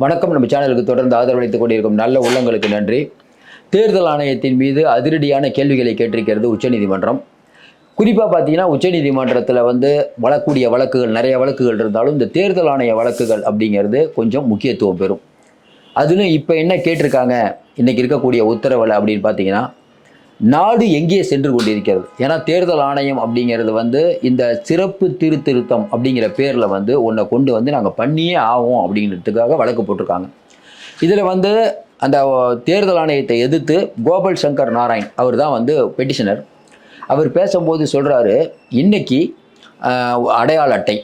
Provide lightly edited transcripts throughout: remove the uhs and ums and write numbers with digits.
வணக்கம். நம்ம சேனலுக்கு தொடர்ந்து ஆதரவளித்துக் கொண்டிருக்கும் நல்ல உள்ளங்களுக்கு நன்றி. தேர்தல் ஆணையத்தின் மீது அதிரடியான கேள்விகளை கேட்டிருக்கிறது உச்சநீதிமன்றம். குறிப்பாக பார்த்தீங்கன்னா உச்சநீதிமன்றத்தில் வரக்கூடிய வழக்குகள் நிறைய வழக்குகள் இருந்தாலும் இந்த தேர்தல் ஆணைய வழக்குகள் அப்படிங்கிறது கொஞ்சம் முக்கியத்துவம் பெறும். அதுவும் இப்போ என்ன கேட்டிருக்காங்க இன்னைக்கு இருக்கக்கூடிய உத்தரவில் அப்படின்னு பார்த்தீங்கன்னா, நாடு எங்கே சென்று கொண்டிருக்கிறது? ஏன்னா தேர்தல் ஆணையம் அப்படிங்கிறது இந்த சிறப்பு திருத்தம் அப்படிங்கிற பேரில் ஒன்றை கொண்டு நாங்கள் பண்ணியே ஆவோம் அப்படிங்கிறதுக்காக வழக்கு போட்டிருக்காங்க. இதில் அந்த தேர்தல் ஆணையத்தை எதிர்த்து கோபால் சங்கர் நாராயண் அவர் தான் பெட்டிஷனர். அவர் பேசும்போது சொல்கிறாரு, இன்னைக்கு அடையாள அட்டை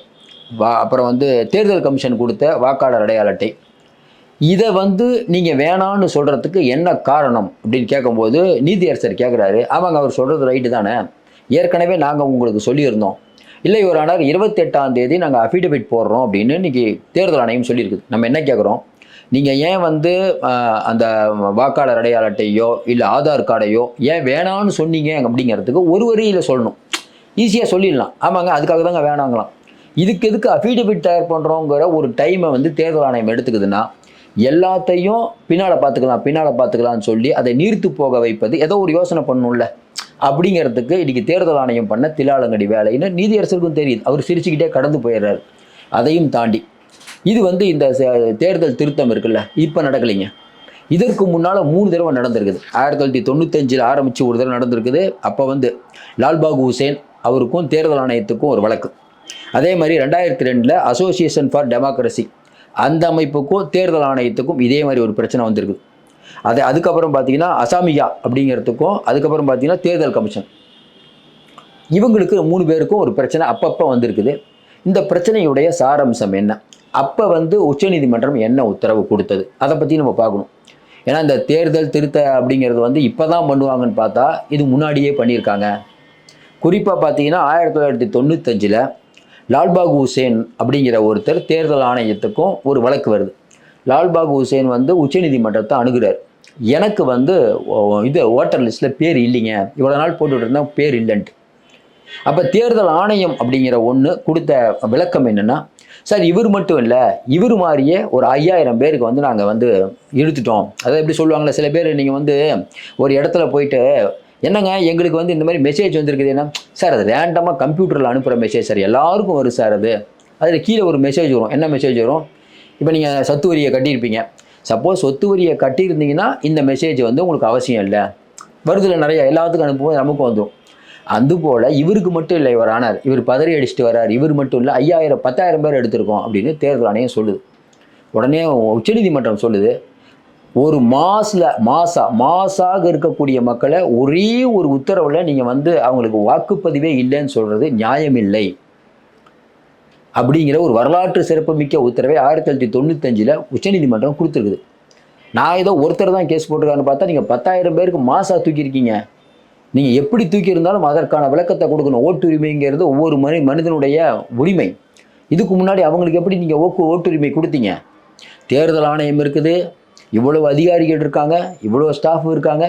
அப்புறம் தேர்தல் கமிஷன் கொடுத்த வாக்காளர் அடையாள அட்டை இதை நீங்கள் வேணான்னு சொல்கிறதுக்கு என்ன காரணம் அப்படின்னு கேட்கும்போது நீதியரசர் கேட்குறாரு, ஆமாங்க அவர் சொல்கிறது ரைட்டு தானே, ஏற்கனவே நாங்கள் உங்களுக்கு சொல்லியிருந்தோம். இல்லை ஒரு ஆனால் 28ஆம் தேதி நாங்கள் அஃபிடவிட் போடுறோம் அப்படின்னு இன்றைக்கி தேர்தல் ஆணையம் சொல்லியிருக்குது. நம்ம என்ன கேட்குறோம், நீங்கள் ஏன் அந்த வாக்காளர் அடையாள அட்டையோ இல்லை ஆதார் கார்டையோ ஏன் வேணான்னு சொன்னீங்க அப்படிங்கிறதுக்கு ஒரு வரியில் சொல்லணும். ஈஸியாக சொல்லிடலாம், ஆமாங்க அதுக்காக தாங்க வேணாங்களாம். இதுக்கு எதுக்கு அஃபிடவிட் தயார் பண்ணுறோங்கிற ஒரு டைமை தேர்தல் ஆணையம் எடுத்துக்குதுன்னா எல்லாத்தையும் பின்னால் பார்த்துக்கலாம்னு சொல்லி அதை நீர்த்து போக வைப்பது ஏதோ ஒரு யோசனை பண்ணணும்ல அப்படிங்கிறதுக்கு இன்றைக்கி தேர்தல் ஆணையம் பண்ண தில்லாலங்கடி வேலைன்னு நீதியரசருக்கும் தெரியுது. அவர் சிரிச்சுக்கிட்டே கடந்து போயிடுறாரு. அதையும் தாண்டி இது இந்த தேர்தல் திருத்தம் இருக்குல்ல, இப்போ நடக்கலைங்க. இதற்கு முன்னால் 3 தடவை நடந்திருக்குது. 1995 ஆரம்பித்து ஒரு தடவை நடந்திருக்குது. அப்போ லால்பாகு ஹுசேன் அவருக்கும் தேர்தல் ஆணையத்துக்கும் ஒரு வழக்கு. அதே மாதிரி 2002 அசோசியேஷன் ஃபார் டெமோக்ரஸி அந்த அமைப்புக்கும் தேர்தல் ஆணையத்துக்கும் இதே மாதிரி ஒரு பிரச்சனை வந்திருக்கு. அதுக்கப்புறம் பார்த்தீங்கன்னா அசாமியா அப்படிங்கிறதுக்கும் அதுக்கப்புறம் பார்த்தீங்கன்னா தேர்தல் கமிஷன் இவங்களுக்கு 3 பேருக்கும் ஒரு பிரச்சனை அப்பப்போ வந்திருக்குது. இந்த பிரச்சனையுடைய சாராம்சம் என்ன, அப்போ உச்சநீதிமன்றம் என்ன உத்தரவு கொடுத்தது, அதை பற்றி நம்ம பார்க்கணும். ஏன்னா இந்த தேர்தல் திருத்த அப்படிங்கிறது இப்போ தான் பண்ணுவாங்கன்னு பார்த்தா இது முன்னாடியே பண்ணியிருக்காங்க. குறிப்பாக பார்த்தீங்கன்னா 1995 லால்பாகு ஹுசேன் அப்படிங்கிற ஒருத்தர் தேர்தல் ஆணையத்துக்கும் ஒரு வழக்கு வருது. லால்பாகு ஹுசேன் உச்சநீதிமன்றத்தை அணுகிறார். எனக்கு இது ஓட்டர் லிஸ்ட்டில் பேர் இல்லைங்க, இவ்வளோ நாள் போட்டுட்டு இருந்தால் பேர் இல்லைன்ட்டு. அப்போ தேர்தல் ஆணையம் அப்படிங்கிற ஒன்று கொடுத்த விளக்கம் என்னென்னா, சார் இவர் மட்டும் இல்லை, இவர் மாதிரியே ஒரு 5000 பேருக்கு நாங்கள் இழுத்துட்டோம். அதை எப்படி சொல்லுவாங்களே சில பேர், நீங்கள் ஒரு இடத்துல போயிட்டு என்னங்க எங்களுக்கு இந்த மாதிரி மெசேஜ் வந்திருக்குது, என்ன சார் அது ரேண்டமாக கம்ப்யூட்டரில் அனுப்புகிற மெசேஜ் சார், எல்லாருக்கும் வரும் சார். அதில் கீழே ஒரு மெசேஜ் வரும். என்ன மெசேஜ் வரும், இப்போ நீங்கள் சொத்து வரியை கட்டியிருப்பீங்க. சப்போஸ் சொத்து வரியை கட்டியிருந்தீங்கன்னா இந்த மெசேஜ் உங்களுக்கு அவசியம் இல்லை, வருதில் நிறைய எல்லாத்துக்கும் அனுப்பும்போது நமக்கும் வந்துடும். அதுபோல் இவருக்கு மட்டும் இல்லை, இவர் ஆனார், இவர் பதறி அடிச்சுட்டு வர்றார், இவர் மட்டும் இல்லை 10,000 பேர் எடுத்திருக்கோம் அப்படின்னு தேர்தல் ஆணையம் சொல்லுது. உடனே உச்சநீதிமன்றம் சொல்லுது, ஒரு மாசாக இருக்கக்கூடிய மக்களை ஒரே ஒரு உத்தரவில் நீங்கள் அவங்களுக்கு வாக்குப்பதிவே இல்லைன்னு சொல்கிறது நியாயமில்லை அப்படிங்கிற ஒரு வரலாற்று சிறப்புமிக்க உத்தரவை 1995 உச்சநீதிமன்றம் கொடுத்துருக்குது. நான் ஏதோ ஒருத்தர் தான் கேஸ் போட்டிருக்கான்னு பார்த்தா நீங்கள் 10,000 பேருக்கு மாசாக தூக்கியிருக்கீங்க. நீங்கள் எப்படி தூக்கியிருந்தாலும் அதற்கான விளக்கத்தை கொடுக்கணும். ஓட்டுரிமைங்கிறது ஒவ்வொரு மனிதனுடைய உரிமை. இதுக்கு முன்னாடி அவங்களுக்கு எப்படி நீங்கள் ஓட்டுரிமை கொடுத்தீங்க? தேர்தல் ஆணையம் இருக்குது, இவ்வளவு அதிகாரிகள் இருக்காங்க, இவ்வளோ ஸ்டாஃப் இருக்காங்க,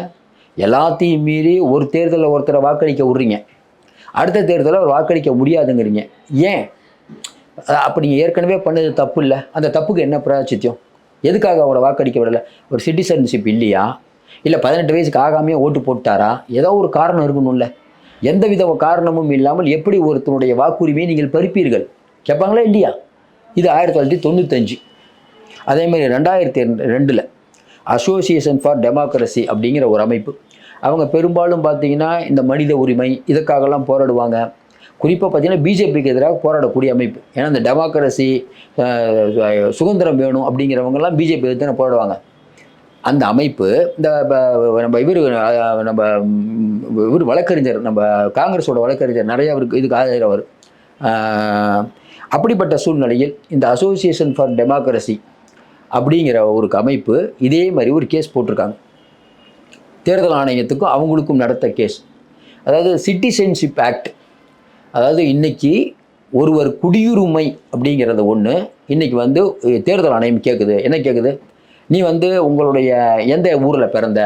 எல்லாத்தையும் மீறி ஒரு தேர்தலில் ஒருத்தரை வாக்களிக்க விட்றீங்க, அடுத்த தேர்தலில் அவர் வாக்களிக்க முடியாதுங்கிறீங்க. ஏன்? அப்போ நீங்கள் ஏற்கனவே பண்ணது தப்பு இல்லை, அந்த தப்புக்கு என்ன பிராயச்சித்தியம்? எதுக்காக அவரை வாக்களிக்க விடலை? ஒரு சிட்டிசன்ஷிப் இல்லையா, இல்லை 18 வயசுக்கு ஆகாமையே ஓட்டு போட்டாரா? ஏதோ ஒரு காரணம் இருக்கணும்ல. எந்த வித காரணமும் இல்லாமல் எப்படி ஒருத்தனுடைய வாக்குரிமையை நீங்கள் பறிப்பீர்கள் கேட்பாங்களா இல்லையா? இது 1995. அதே மாதிரி 2002 அசோசியேஷன் ஃபார் டெமோக்ரஸி அப்படிங்கிற ஒரு அமைப்பு, அவங்க பெரும்பாலும் பார்த்தீங்கன்னா இந்த மனித உரிமை இதுக்காகலாம் போராடுவாங்க. குறிப்பாக பார்த்தீங்கன்னா பிஜேபிக்கு எதிராக போராடக்கூடிய அமைப்பு. ஏன்னா இந்த டெமோக்ரஸி சுதந்திரம் வேணும் அப்படிங்கிறவங்கெல்லாம் பிஜேபி எதிர்த்து தானே போராடுவாங்க. அந்த அமைப்பு இந்த இவர் வழக்கறிஞர், நம்ம காங்கிரஸோட வழக்கறிஞர் நிறையா அவருக்கு இதுக்கு ஆதரவர். அப்படிப்பட்ட சூழ்நிலையில் இந்த அசோசியேஷன் ஃபார் டெமோக்ரஸி அப்படிங்கிற ஒரு அமைப்பு இதே மாதிரி ஒரு கேஸ் போட்டிருக்காங்க. தேர்தல் ஆணையத்துக்கும் அவங்களுக்கும் நடத்த கேஸ். அதாவது சிட்டிசன்ஷிப் ஆக்ட், அதாவது இன்றைக்கி ஒருவர் குடியுரிமை அப்படிங்கிறத ஒன்று இன்றைக்கி தேர்தல் ஆணையம் கேட்குது. என்ன கேட்குது? நீ உங்களுடைய எந்த ஊரில் பிறந்த,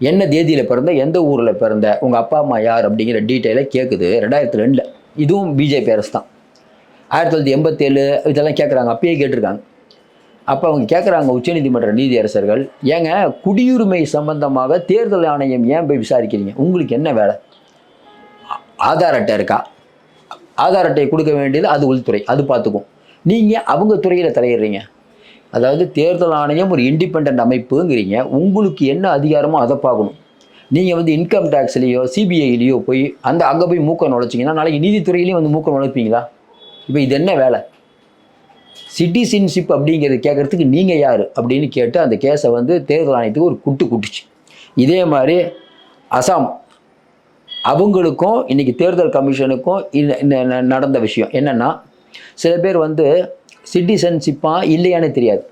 என்ன தேதியில் பிறந்த, எந்த ஊரில் பிறந்த, உங்கள் அப்பா அம்மா யார் அப்படிங்கிற டீட்டெயிலை கேட்குது. 2002 இதுவும் பிஜேபி அரசு தான். 1987 இதெல்லாம் கேட்குறாங்க, அப்பயே கேட்டிருக்காங்க. அப்போ அவங்க கேட்குறாங்க உச்சநீதிமன்ற நீதியரசர்கள், ஏங்க குடியுரிமை சம்பந்தமாக தேர்தல் ஆணையம் ஏன் போய் விசாரிக்கிறீங்க? உங்களுக்கு என்ன வேலை? ஆதார் அட்டை இருக்கா? ஆதார் அட்டையை கொடுக்க வேண்டியது அது உள்துறை, அது பார்த்துக்கும். நீங்கள் அவங்க துறையில் தலையிடுறீங்க. அதாவது தேர்தல் ஆணையம் ஒரு இண்டிபெண்ட் அமைப்புங்கிறீங்க. உங்களுக்கு என்ன அதிகாரமோ அதை பார்க்கணும். நீங்கள் வந்து இன்கம் டேக்ஸ்லேயோ சிபிஐலேயோ போய் அங்கே போய் மூக்க நுழைச்சிங்கன்னா நாளைக்கு நீதித்துறையிலையும் வந்து மூக்க நுழைப்பீங்களா? இப்போ இது என்ன வேலை? சிட்டிசன்ஷிப் அப்படிங்கிறது கேட்குறதுக்கு நீங்கள் யார் அப்படின்னு கேட்டு அந்த கேஸை வந்து தேர்தல் ஆணையத்துக்கு ஒரு குட்டுச்சு. இதே மாதிரி அசாம் அவங்களுக்கும் இன்றைக்கி தேர்தல் கமிஷனுக்கும் நடந்த விஷயம் என்னென்னா, சில பேர் வந்து சிட்டிசன்ஷிப்பாக இல்லையானே தெரியாது.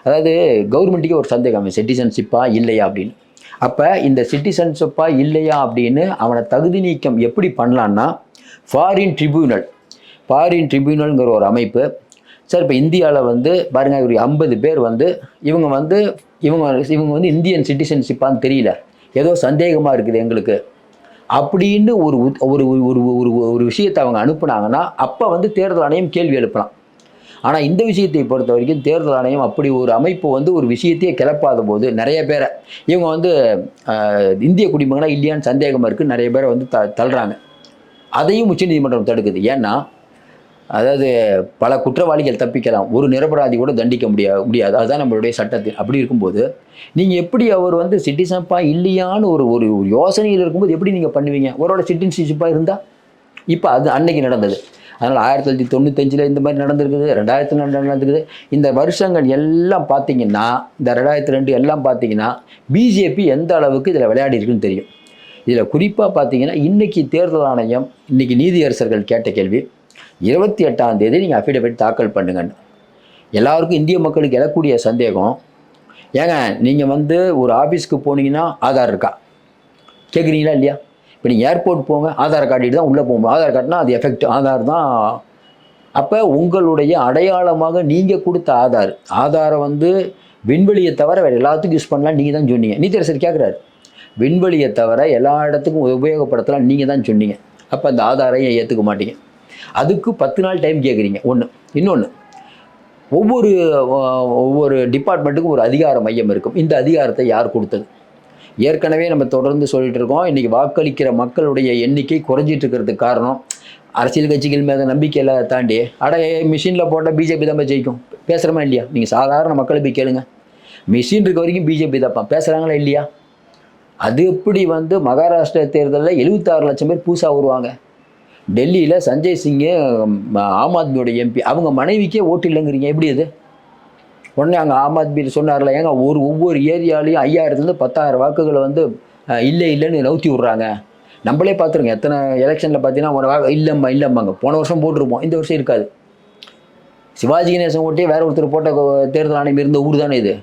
அதாவது கவர்மெண்ட்டுக்கே ஒரு சந்தேகம், சிட்டிசன்ஷிப்பாக இல்லையா அப்படின்னு. அப்போ இந்த சிட்டிசன்ஷிப்பாக இல்லையா அப்படின்னு அவனை தகுதி நீக்கம் எப்படி பண்ணலான்னா, ஃபாரின் ட்ரிபியூனல்ங்கிற ஒரு அமைப்பு. சார் இப்போ இந்தியாவில் வந்து பாருங்கள், ஒரு 50 பேர் வந்து இவங்க வந்து இந்தியன் சிட்டிசன்ஷிப்பான்னு தெரியல, ஏதோ சந்தேகமாக இருக்குது எங்களுக்கு அப்படின்னு ஒரு ஒரு ஒரு ஒரு விஷயத்தை அவங்க அனுப்புனாங்கன்னா அப்போ வந்து தேர்தல் ஆணையம் கேள்வி எழுப்பலாம். ஆனால் இந்த விஷயத்தை பொறுத்த வரைக்கும் தேர்தல் ஆணையம் அப்படி ஒரு அமைப்பு வந்து ஒரு விஷயத்தையே கிளப்பாத போது நிறைய பேரை இவங்க வந்து இந்திய குடிமகனா இல்லையான்னு சந்தேகமாக இருக்குது, நிறைய பேரை வந்து தள்ளுறாங்க. அதையும் உச்சநீதிமன்றம் தடுக்குது. ஏன்னா அதாவது பல குற்றவாளிகள் தப்பிக்கலாம், ஒரு நிரபராதி கூட தண்டிக்க முடியாது. அதுதான் நம்மளுடைய சட்டத்தில். அப்படி இருக்கும்போது நீங்கள் எப்படி அவர் வந்து சிட்டிசன்ஷிப்பாக இல்லையான்னு ஒரு ஒரு யோசனையில் இருக்கும்போது எப்படி நீங்கள் பண்ணுவீங்க? அவரோட சிட்டிசன்ஷிப்பாக இருந்தால் இப்போ அது அன்னைக்கு நடந்தது. அதனால் 1995 இந்த மாதிரி நடந்திருக்குது, 2000 நடந்திருக்குது. இந்த வருஷங்கள் எல்லாம் பார்த்தீங்கன்னா, இந்த 2002 எல்லாம் பார்த்தீங்கன்னா பிஜேபி எந்த அளவுக்கு இதில் விளையாடி இருக்குன்னு தெரியும். இதில் குறிப்பாக பார்த்தீங்கன்னா இன்றைக்கி தேர்தல் ஆணையம் இன்றைக்கி நீதியரசர்கள் கேட்ட கேள்வி, 28ஆம் தேதி நீங்கள் அஃபிடவிட் தாக்கல் பண்ணுங்கன்னு. எல்லாருக்கும் இந்திய மக்களுக்கு எழக்கூடிய சந்தேகம், ஏங்க நீங்கள் வந்து ஒரு ஆஃபீஸ்க்கு போனீங்கன்னா ஆதார் இருக்கா கேட்குறீங்களா இல்லையா? இப்போ நீங்கள் ஏர்போர்ட் போங்க, ஆதார் காட்டிட்டு தான் உள்ளே போகணும். ஆதார் காட்டினா அது எஃபெக்ட், ஆதார் தான். அப்போ உங்களுடைய அடையாளமாக நீங்கள் கொடுத்த ஆதாரை வந்து விண்வெளியை தவிர வேறு எல்லாத்துக்கும் யூஸ் பண்ணலாம் நீங்கள் தான் சொன்னீங்க. நீதியரசர் கேட்குறாரு, விண்வெளியை தவிர எல்லா இடத்துக்கும் உபயோகப்படுத்தலாம் நீங்கள் தான் சொன்னீங்க. அப்போ அந்த ஆதாரையும் ஏற்றுக்க மாட்டீங்க. அதுக்கு 10 நாள் டைம் கேட்குறீங்க. இன்னொன்று, ஒவ்வொரு டிபார்ட்மெண்ட்டுக்கும் ஒரு அதிகார மையம் இருக்கும். இந்த அதிகாரத்தை யார் கொடுத்தது? ஏற்கனவே நம்ம தொடர்ந்து சொல்லிட்டு இருக்கோம், இன்றைக்கி வாக்களிக்கிற மக்களுடைய எண்ணிக்கை குறைஞ்சிட்டு இருக்கிறதுக்கு காரணம் அரசியல் கட்சிகள் மேலே நம்பிக்கையில் தாண்டி மிஷினில் போட்டால் பிஜேபி தான் ஜெயிக்கும் பேசுகிறோமா இல்லையா? நீங்கள் சாதாரண மக்களை போய் கேளுங்க, மிஷின் இருக்க வரைக்கும் பிஜேபி தான் பேசுகிறாங்களா இல்லையா? அது எப்படி வந்து மகாராஷ்டிரா தேர்தலில் 76 லட்சம் பேர் புதுசாக வருவாங்க. டெல்லியில் சஞ்சய் சிங்கு ஆம் ஆத்மியோட எம்பி, அவங்க மனைவிக்கே ஓட்டு இல்லைங்கிறீங்க, எப்படி அது? உடனே அங்கே ஆம் ஆத்மி சொன்னார்ல, ஏங்க ஒவ்வொரு ஏரியாலையும் 5000 10,000 வாக்குகளை வந்து இல்லைன்னு நவுத்தி விட்றாங்க. நம்மளே பார்த்துருங்க, எத்தனை எலெக்ஷனில் பார்த்தீங்கன்னா இல்லைம்பாங்க. போன வருஷம் போட்டிருப்போம், இந்த வருஷம் இருக்காது. சிவாஜி கணேசன் ஓட்டே வேற ஒருத்தர் போட்ட தேர்தல் ஆணையம் இருந்த ஊர் தானே இது,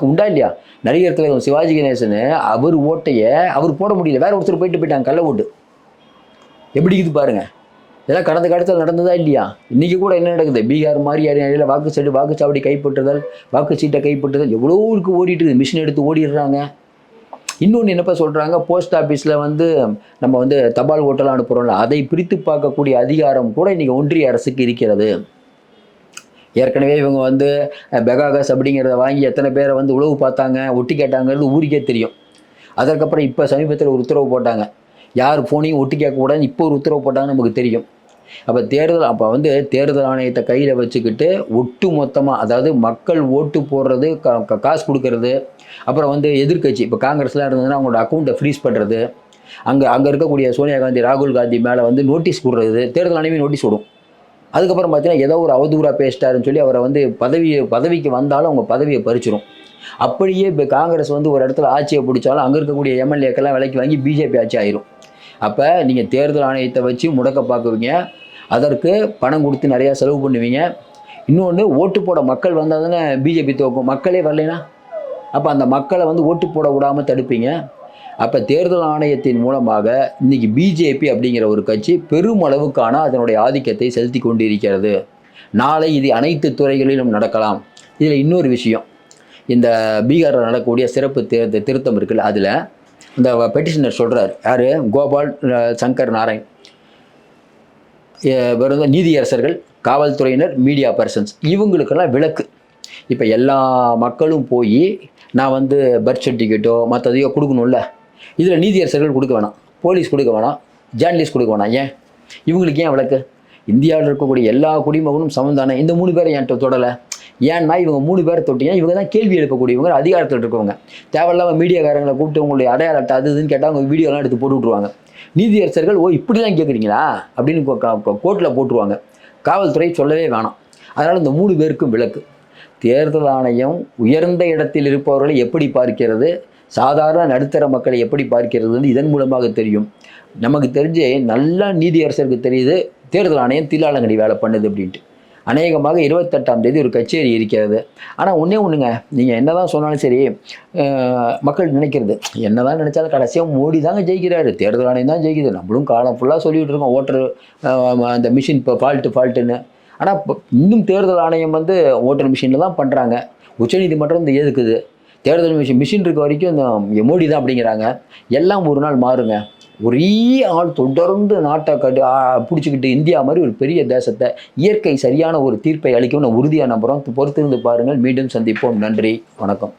உண்டா இல்லையா? நடிகர் தலைவர் சிவாஜி கணேசன் அவர் ஓட்டையை அவர் போட முடியல, வேற ஒருத்தர் போயிட்டாங்க கள்ள ஓட்டு. எப்படி இது பாருங்கள். இதெல்லாம் கடந்த காலத்தில் நடந்ததா இல்லையா? இன்றைக்கி கூட என்ன நடக்குது? பீகார் மாதிரி ஏரியாவில் வாக்குச்சாவடி கைப்பற்றுதல், வாக்குச்சீட்டை கைப்பற்றுதல் எவ்வளோ இருக்கு ஓடிட்டு, மிஷின் எடுத்து ஓடிடுறாங்க. இன்னொன்று என்னப்பா சொல்கிறாங்க, போஸ்ட் ஆஃபீஸில் வந்து நம்ம வந்து தபால் ஓட்டெல்லாம் அனுப்புகிறோம்ல, அதை பிரித்து பார்க்கக்கூடிய அதிகாரம் கூட இன்றைக்கி ஒன்றிய அரசுக்கு இருக்கிறது. ஏற்கனவே இவங்க வந்து பெகாகஸ் அப்படிங்கிறத வாங்கி எத்தனை பேரை வந்து உளவு பார்த்தாங்க, ஒட்டி கேட்டாங்கிறது ஊருக்கே தெரியும். அதற்கப்புறம் இப்போ சமீபத்தில் ஒரு உத்தரவு போட்டாங்க, யார் ஃபோனையும் ஒட்டி கேட்கக்கூடாதுன்னு இப்போ ஒரு உத்தரவு போட்டாங்கன்னு நமக்கு தெரியும். அப்போ வந்து தேர்தல் ஆணையத்தை கையில் வச்சுக்கிட்டு ஒட்டு மொத்தமாக, அதாவது மக்கள் ஓட்டு போடுறது, காசு கொடுக்கறது, அப்புறம் வந்து எதிர்கட்சி இப்போ காங்கிரஸ்லாம் இருந்ததுன்னா அவங்களோட அக்கௌண்ட்டை ஃப்ரீஸ் பண்ணுறது, அங்கே இருக்கக்கூடிய சோனியா காந்தி, ராகுல் காந்தி மேலே வந்து நோட்டீஸ் கொடுறது, தேர்தல் ஆணையமே நோட்டீஸ் விடும். அதுக்கப்புறம் பார்த்தீங்கன்னா ஏதோ ஒரு அவதூறாக பேசிட்டாருன்னு சொல்லி அவரை வந்து பதவிக்கு வந்தாலும் அவங்க பதவியை பறிச்சிடும். அப்படியே இப்போ காங்கிரஸ் வந்து ஒரு இடத்துல ஆட்சியை பிடிச்சாலும் அங்கே இருக்கக்கூடிய எம்எல்ஏக்கெல்லாம் விலைக்கு வாங்கி பிஜேபி ஆட்சி ஆயிரும். அப்போ நீங்கள் தேர்தல் ஆணையத்தை வச்சு முடக்க பார்க்குவீங்க, அதற்கு பணம் கொடுத்து நிறையா செலவு பண்ணுவீங்க. இன்னொன்று, ஓட்டு போட மக்கள் வந்தால் தானே பிஜேபி தோக்கும். மக்களே வரலைன்னா அப்போ அந்த மக்களை வந்து ஓட்டு போட விடாமல் தடுப்பீங்க. அப்போ தேர்தல் ஆணையத்தின் மூலமாக இன்றைக்கி பிஜேபி அப்படிங்கிற ஒரு கட்சி பெருமளவுக்கான அதனுடைய ஆதிக்கத்தை செலுத்தி கொண்டிருக்கிறது. நாளை இது அனைத்து துறைகளிலும் நடக்கலாம். இதில் இன்னொரு விஷயம், இந்த பீகாரில் நடக்கக்கூடிய சிறப்பு திருத்தம் இருக்குல்ல, அதில் இந்த பெட்டிஷனர் சொல்கிறார், யார்? கோபால் சங்கர் நாராயண். வெறும் நீதியரசர்கள், காவல்துறையினர், மீடியா பர்சன்ஸ், இவங்களுக்கெல்லாம் விலக்கு. இப்போ எல்லா மக்களும் போய் நான் வந்து பர்த் சர்டிஃபிகேட்டோ மற்றதையோ கொடுக்கணும்ல, இதில் நீதியரசர்கள் கொடுக்க வேணாம், போலீஸ் கொடுக்க வேணாம், ஜேர்னலிஸ்ட் கொடுக்க வேணாம். ஏன் இவங்களுக்கு ஏன் விளக்கு? இந்தியாவில் இருக்கக்கூடிய எல்லா குடிமகனும் சமந்தானே. இந்த 3 பேரை என்கிட்ட தொடலை. ஏன்னா இவங்க 3 பேரை தொட்டீங்கன்னா இவங்க தான் கேள்வி எழுப்பக்கூடியவங்க, அதிகாரத்தில் இருக்கவங்க. தேவையில்லாமல் மீடியாக்காரங்களை கூப்பிட்டு உங்களுடைய அடையாள அட்டை அது இதுன்னு கேட்டால் அவங்க வீடியோலாம் எடுத்து போட்டு விட்ருவாங்க. நீதியரசர்கள் இப்படிலாம் கேட்குறீங்களா அப்படின்னு கோர்ட்டில் போட்டுருவாங்க. காவல்துறை சொல்லவே வேணாம். அதனால் இந்த 3 பேருக்கும் விலக்கு. தேர்தல் ஆணையம் உயர்ந்த இடத்தில் இருப்பவர்களை எப்படி பார்க்கிறது, சாதாரண நடுத்தர மக்களை எப்படி பார்க்கிறதுன்னு இதன் மூலமாக தெரியும். நமக்கு தெரிஞ்சு நல்லா நீதியரசருக்கு தெரியுது தேர்தல் ஆணையம் தில்லாலங்கடி வேலை பண்ணுது அப்படின்ட்டு. அநேகமாக 28ஆம் தேதி ஒரு கச்சேரி இருக்கிறது. ஆனால் ஒன்றுங்க, நீங்கள் என்ன தான் சொன்னாலும் சரி, மக்கள் நினைக்கிறது என்ன தான் நினச்சாலும் கடைசியாக மோடி தாங்க ஜெயிக்கிறாரு, தேர்தல் ஆணையம் தான் ஜெயிக்குது. நம்மளும் காலம் ஃபுல்லாக சொல்லிகிட்டு இருக்கோம் ஓட்டர் அந்த மிஷின் இப்போ ஃபால்ட்டுன்னு. ஆனால் இன்னும் தேர்தல் ஆணையம் வந்து ஓட்டர் மிஷினில் தான் பண்ணுறாங்க. உச்சநீதிமன்றம் இந்த எதுக்குது? தேர்தல் மிஷின் இருக்க வரைக்கும் இந்த மோடி தான் அப்படிங்கிறாங்க. எல்லாம் ஒரு நாள் மாறுங்க. ஒரே ஆள் தொடர்ந்து நாட்டை பிடிச்சிக்கிட்டு இந்தியா மாதிரி ஒரு பெரிய தேசத்தை இயற்கை சரியான ஒரு தீர்ப்பை அளிக்கும் உறுதியாக நம்புகிறோம். பொறுத்திருந்து பாருங்கள். மீண்டும் சந்திப்போம். நன்றி, வணக்கம்.